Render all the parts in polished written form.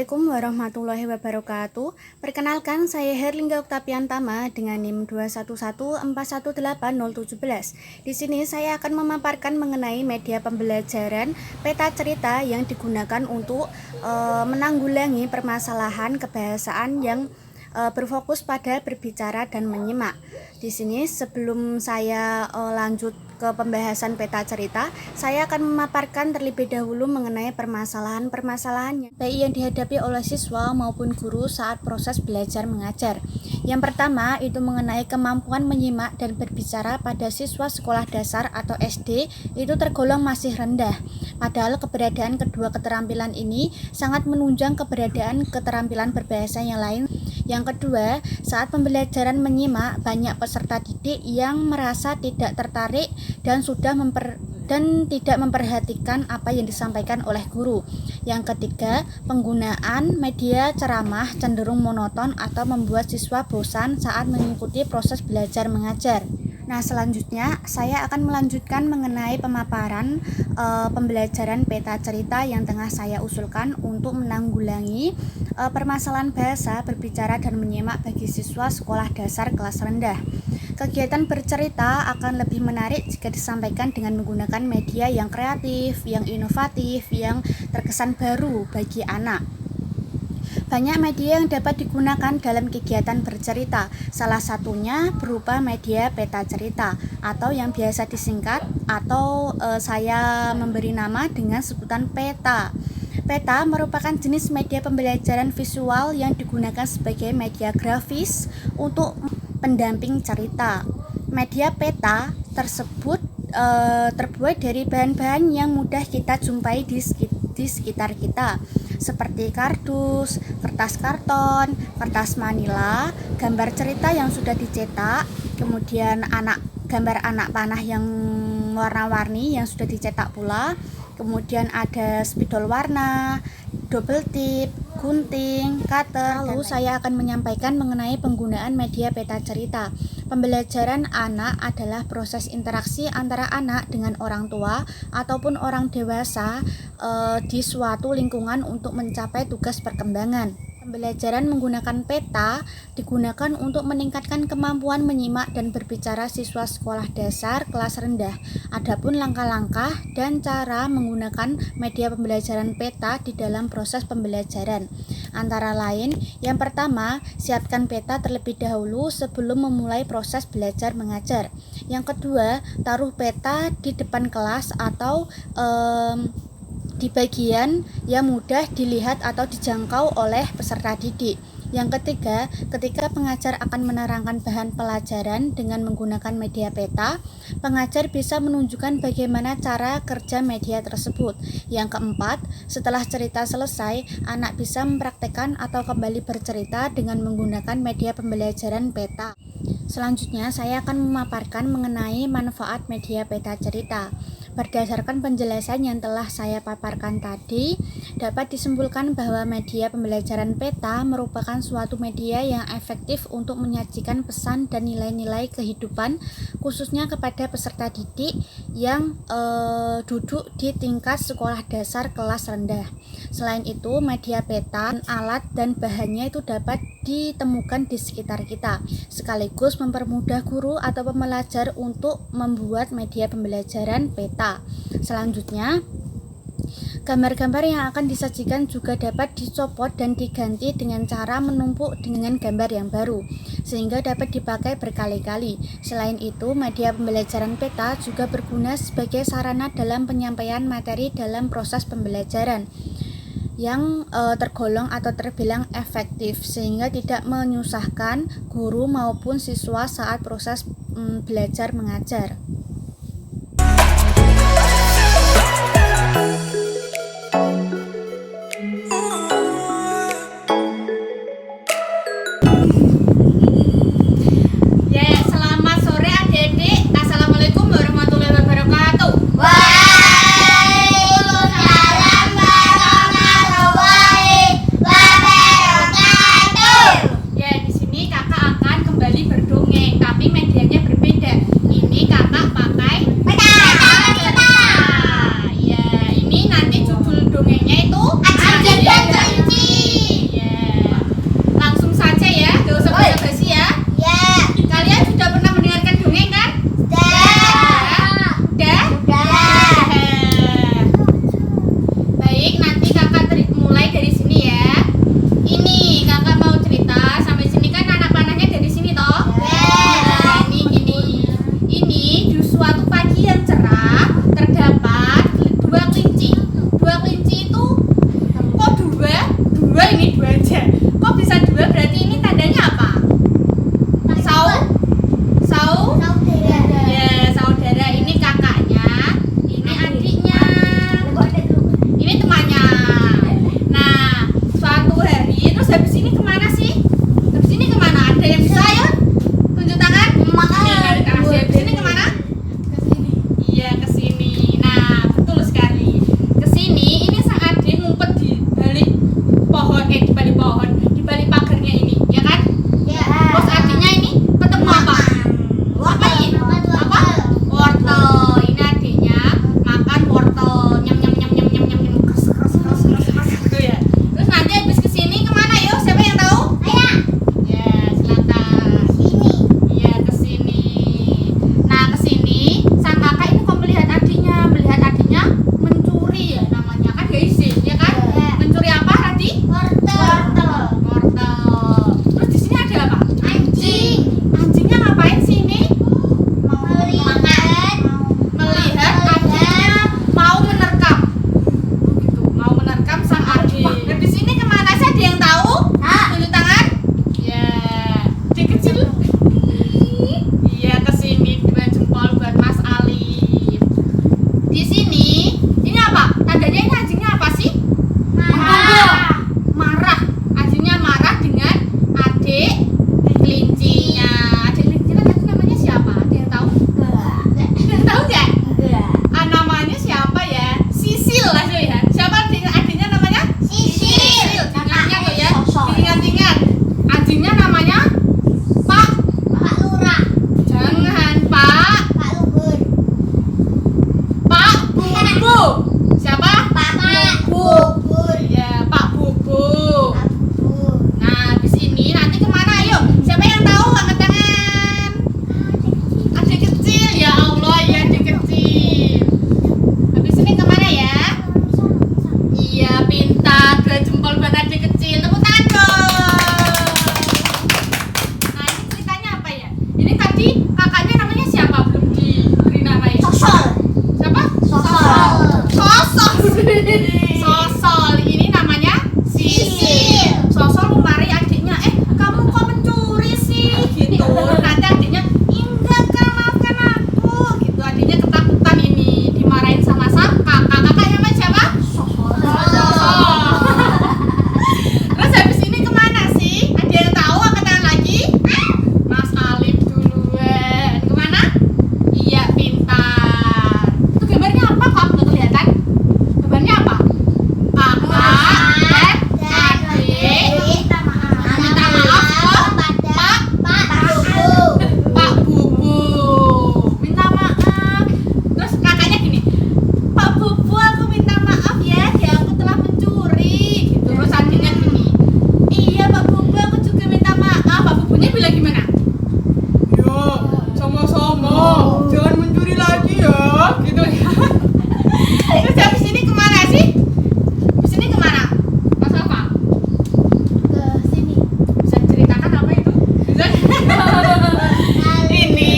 Assalamualaikum warahmatullahi wabarakatuh. Perkenalkan, saya Herlingga Oktaviantama dengan NIM 211418017. Di sini saya akan memaparkan mengenai media pembelajaran peta cerita yang digunakan untuk menanggulangi permasalahan kebahasaan yang berfokus pada berbicara dan menyimak. Di sini sebelum saya lanjut ke pembahasan peta cerita, saya akan memaparkan terlebih dahulu mengenai permasalahan-permasalahan baik yang dihadapi oleh siswa maupun guru saat proses belajar mengajar. Yang pertama itu mengenai kemampuan menyimak dan berbicara pada siswa sekolah dasar atau SD itu tergolong masih rendah. Padahal keberadaan kedua keterampilan ini sangat menunjang keberadaan keterampilan berbahasa yang lain. Yang kedua, saat pembelajaran menyimak, banyak peserta didik yang merasa tidak tertarik dan tidak memperhatikan apa yang disampaikan oleh guru. Yang ketiga, penggunaan media ceramah cenderung monoton atau membuat siswa bosan saat mengikuti proses belajar mengajar. Nah, selanjutnya saya akan melanjutkan mengenai pemaparan pembelajaran peta cerita yang tengah saya usulkan untuk menanggulangi permasalahan bahasa, berbicara, dan menyimak bagi siswa sekolah dasar kelas rendah. Kegiatan bercerita akan lebih menarik jika disampaikan dengan menggunakan media yang kreatif, yang inovatif, yang terkesan baru bagi anak. Banyak media yang dapat digunakan dalam kegiatan bercerita, salah satunya berupa media peta cerita atau yang biasa disingkat atau saya memberi nama dengan sebutan peta. Peta merupakan jenis media pembelajaran visual yang digunakan sebagai media grafis untuk pendamping cerita. Media peta tersebut terbuat dari bahan-bahan yang mudah kita jumpai di sekitar kita, seperti kardus, kertas karton, kertas manila, gambar cerita yang sudah dicetak, kemudian gambar anak panah yang warna-warni yang sudah dicetak pula, kemudian ada spidol warna, double tip, gunting, cutter. Lalu saya akan menyampaikan mengenai penggunaan media peta cerita. Pembelajaran anak adalah proses interaksi antara anak dengan orang tua ataupun orang dewasa di suatu lingkungan untuk mencapai tugas perkembangan. Pembelajaran menggunakan peta digunakan untuk meningkatkan kemampuan menyimak dan berbicara siswa sekolah dasar kelas rendah. Adapun langkah-langkah dan cara menggunakan media pembelajaran peta di dalam proses pembelajaran, antara lain, yang pertama, siapkan peta terlebih dahulu sebelum memulai proses belajar mengajar. Yang kedua, taruh peta di depan kelas atau di bagian yang mudah dilihat atau dijangkau oleh peserta didik. Yang ketiga, ketika pengajar akan menerangkan bahan pelajaran dengan menggunakan media peta, pengajar bisa menunjukkan bagaimana cara kerja media tersebut. Yang keempat, setelah cerita selesai, anak bisa mempraktekkan atau kembali bercerita dengan menggunakan media pembelajaran peta. Selanjutnya, saya akan memaparkan mengenai manfaat media peta cerita. Berdasarkan penjelasan yang telah saya paparkan tadi, dapat disimpulkan bahwa media pembelajaran peta merupakan suatu media yang efektif untuk menyajikan pesan dan nilai-nilai kehidupan, khususnya kepada peserta didik yang duduk di tingkat sekolah dasar kelas rendah. Selain itu, media peta, alat dan bahannya itu dapat ditemukan di sekitar kita, sekaligus mempermudah guru atau pembelajar untuk membuat media pembelajaran peta. Selanjutnya, gambar-gambar yang akan disajikan juga dapat dicopot dan diganti dengan cara menumpuk dengan gambar yang baru, sehingga dapat dipakai berkali-kali. Selain itu, media pembelajaran peta juga berguna sebagai sarana dalam penyampaian materi dalam proses pembelajaran yang tergolong atau terbilang efektif, sehingga tidak menyusahkan guru maupun siswa saat proses belajar mengajar. Selamat sore adik-adik. Assalamualaikum warahmatullahi wabarakatuh. Waalaikumsalam warahmatullahi wabarakatuh. Ya, di sini kakak akan kembali berdongeng, tapi medianya berbeda. Ini kakak di sini ini apa? Tandanya ini anjingnya apa sih? Marah. Anjingnya marah dengan adik kelincinya. Adik kelincinya tadi namanya siapa? Ada yang tahu? Tahu nggak? Namanya siapa ya? Sisil lah ya. Siapa adiknya namanya? Sisil. Ingatnya kok ya. Ingat-ingat. Anjingnya namanya Pak Lurah. Jangan Pak Luhur. Pak Bubu. Siapa? Bubur. Iya, Pak Bubu. Bubur. Nah, habis ini nanti kemana? Ayo, siapa yang tahu? Angkat tangan. Adik kecil, ya Allah, ya adik kecil. Habis ini kemana ya? Iya, pintar. 2 jempol buat adik kecil. Tepuk tangan dong. Nah, ini ceritanya apa ya? Ini tadi kakaknya namanya siapa? Belum diberi nama ya? Sosol. Siapa? Sosol. Sosol. Sosol. Ini namanya Sisil. Sosol memarahi adiknya. Kamu kok mencuri sih? Gitu. Nanti adiknya, enggak kak, maafkan aku. Gitu. Adiknya ketakutan ini dimarahin sama kakak. Kakaknya namanya siapa? Sosol. Terus habis ini kemana sih? Ada yang tahu? Angkat tangan lagi. Mas Alif duluan. Kemana? Iya, pintar. Itu gambarnya apa kok? Nggak kelihatan? Gambarnya apa? Kakak dan adik. Minta maaf ke Pak Bubu. Minta maaf. Terus kakaknya gini, Pak Bubu, aku minta maaf ya, aku telah mencuri. Gitu. Terus adiknya gini, iya Pak Bubu, aku juga minta maaf. Pak Bubunya bilang gimana? Ya, sama-sama. Jangan mencuri lagi ya. Gitu ya. Terus habis ini kemana sih? Habis ini kemana? Mas Alfa? Bisa ceritakan apa itu? Bisa? Ini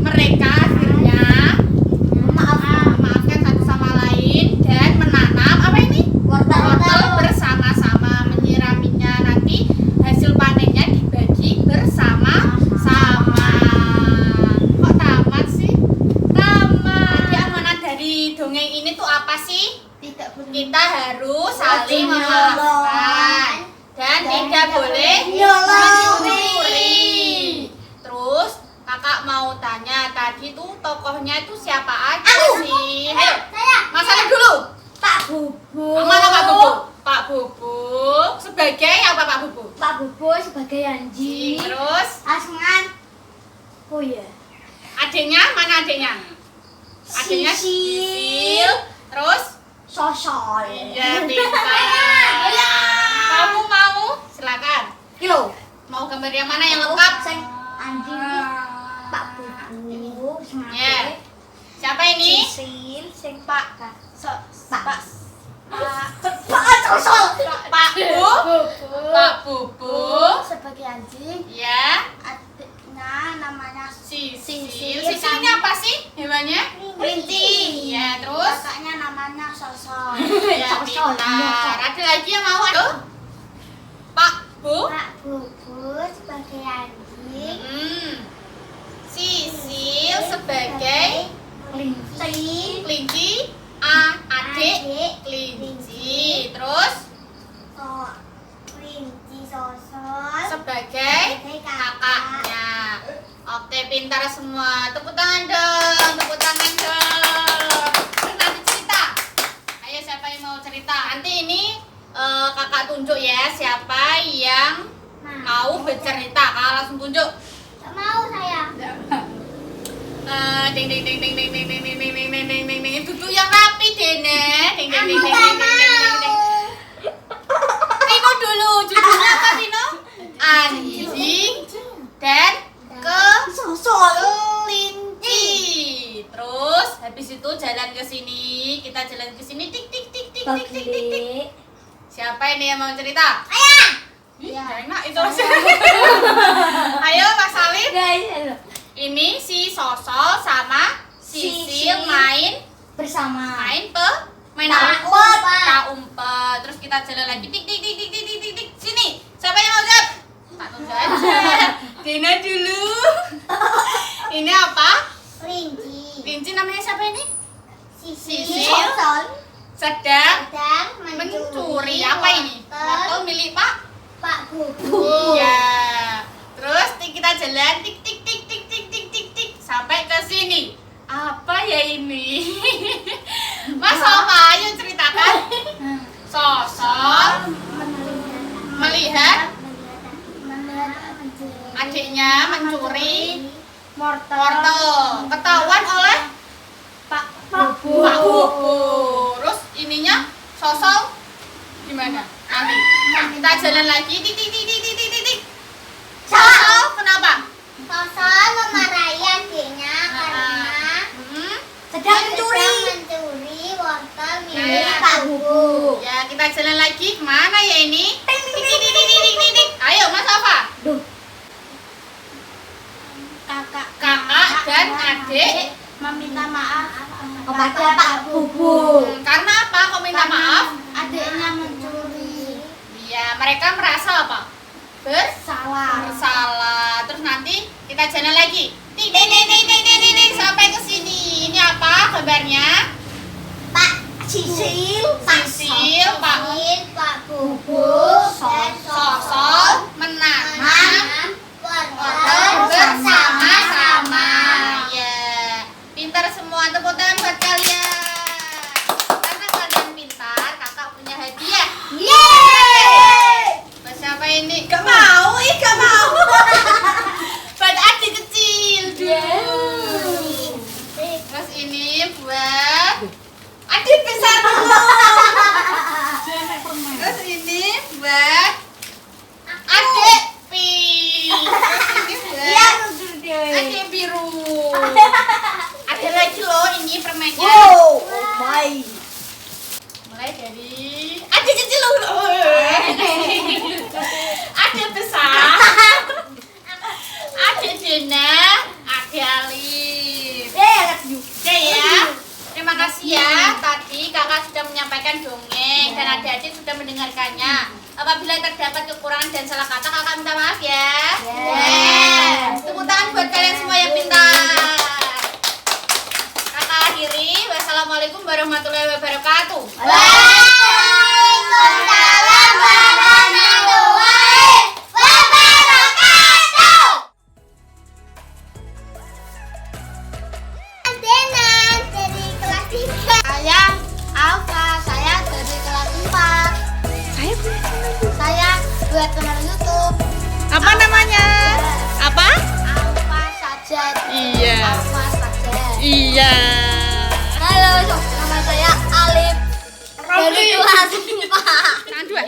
mereka akhirnya memaafkan satu sama lain dan menanam apa ini? Wortel bersama-sama, menyiraminya, nanti hasil panennya dibagi bersama-sama. Kok tamat sih? Tamat. Jadi amanat dari dongeng ini tuh apa sih? Kita harus saling memaafkan dan tidak boleh mencuri. Terus kakak mau tanya, tadi tuh tokohnya itu siapa aja sih? Ayo, Mas Alif dulu. Pak Bubu. Mana Pak Bubu? Pak Bubu sebagai apa Pak Bubu? Pak Bubu sebagai anjing. Terus Asman. Oh iya. adiknya mana adiknya? Adiknya Sisil. Terus Sosol. iya pintar. Kamu mau? Silakan. Kilo. Mau gambar yang mana yang lengkap? Sing anjing Pak Bubu. Ya. Siapa ini? Sisil. Sing Pak Pak Sosol. Pak Bubu. sebagai anjing. Ya. Adiknya namanya Sisil. Sisil. Sisil ini apa sih hewannya? Kelinci. Ya, terus? Kakaknya namanya Sosol. Ya, pintar. Ada lagi yang mau? Aduh. Pak Bu. Pak Bubu sebagai anjing. Sisil sebagai kelinci. kelinci. Adik kelinci. Terus Kelinci Sosol sebagai kakaknya. Oke, pintar semua. Tepuk tangan dong. Tepuk tangan dong. Terus nanti cerita. Ayo siapa yang mau cerita? Nanti ini kakak tunjuk ya siapa yang mau bercerita. Kakak langsung tunjuk. Tak mau saya. Ding ding ding ding ding ding ding ding ding ding ding ding ding ding. Duduk yang rapi Dene. Ding ding ding ding ding ding ding. Tino dulu. Judulnya apa Tino? Anjing dan Sosol. kelinci. Terus habis itu jalan ke sini. Kita jalan ke sini. Tik tik tik tik tik tik tik tik. Siapa ini yang mau cerita? Ayah. Ih, enak itu. Ayo Mas Alif. Ini si Sosol sama Sisil main bersama. main Tak apa? umpet. Tak umpet. Terus kita jalan lagi. Tik tik tik tik tik tik tik tik. Sini. Siapa yang mau jawab? Tak tunjuk aja. Dina dulu. Ini apa? Kelinci. Kelinci namanya siapa ini? Sisil. sedang sedang mencuri apa ini? Wortel milik Pak Bubu. Iya. Terus kita jalan tik tik tik tik tik tik tik tik sampai ke sini. Apa ya ini? Mas Oma, ayo ceritakan. Sosok melihat adiknya mencuri wortel. Ketahuan oleh Pak Pak Bubu. Terus ininya sosok gimana? Nanti kita jalan lagi. Tik tik tik tik tik tik tik. Sosok kenapa? Sosok memarahi adiknya karena sedang mencuri wortel milik Nah. Pak Bubu. Ya, kita jalan lagi. Kemana ya ini? Tik tik tik tik tik tik tik tik. Ayo, Mas Alfa. Kakak dan adik meminta maaf kepada Pak Bubu. Karena apa? Kok minta maaf? Adiknya mencuri. Iya, mereka merasa apa? Bersalah. Terus nanti kita jalan lagi. Tik tik tik tik tik tik tik, tik sampai ke sini. Ini apa gambarnya? Pak Sisil, Pak Bubu, dan Sosok menanam wortel bersama-sama. Ya, pintar semua, tepuk tangan buat kalian. Karena kalian pintar, kakak punya hadiah. Yeay! Buat siapa ini? Gak mau. Buat adik kecil dulu. Terus ini buat adik besar dulu. Terus ini buat adik pink. Terus ini buat adik biru. Ada lagi loh ini permennya. Mulai dari adik kecil dulu. Adik besar. Adik Dina, adik Alif. Oke ya. Terima kasih ya. Tadi kakak sudah menyampaikan dongeng dan adik-adik sudah mendengarkannya. Apabila terdapat kekurangan dan salah kata, kakak minta maaf ya. Tepuk tangan buat kalian semua yang pintar. Kakak akhiri. Wassalamualaikum warahmatullahi wabarakatuh. Waalaikumsalam warahmatullahi wabarakatuh. Adenan dari kelas 3. Saya Alfa, saya dari kelas 4. Saya buat channel YouTube. Apa namanya? Apa? Alfa Sajad. Iya. Alfa Sajad. Iya. Halo, nama saya Alif dari kelas 4. Tangan dua.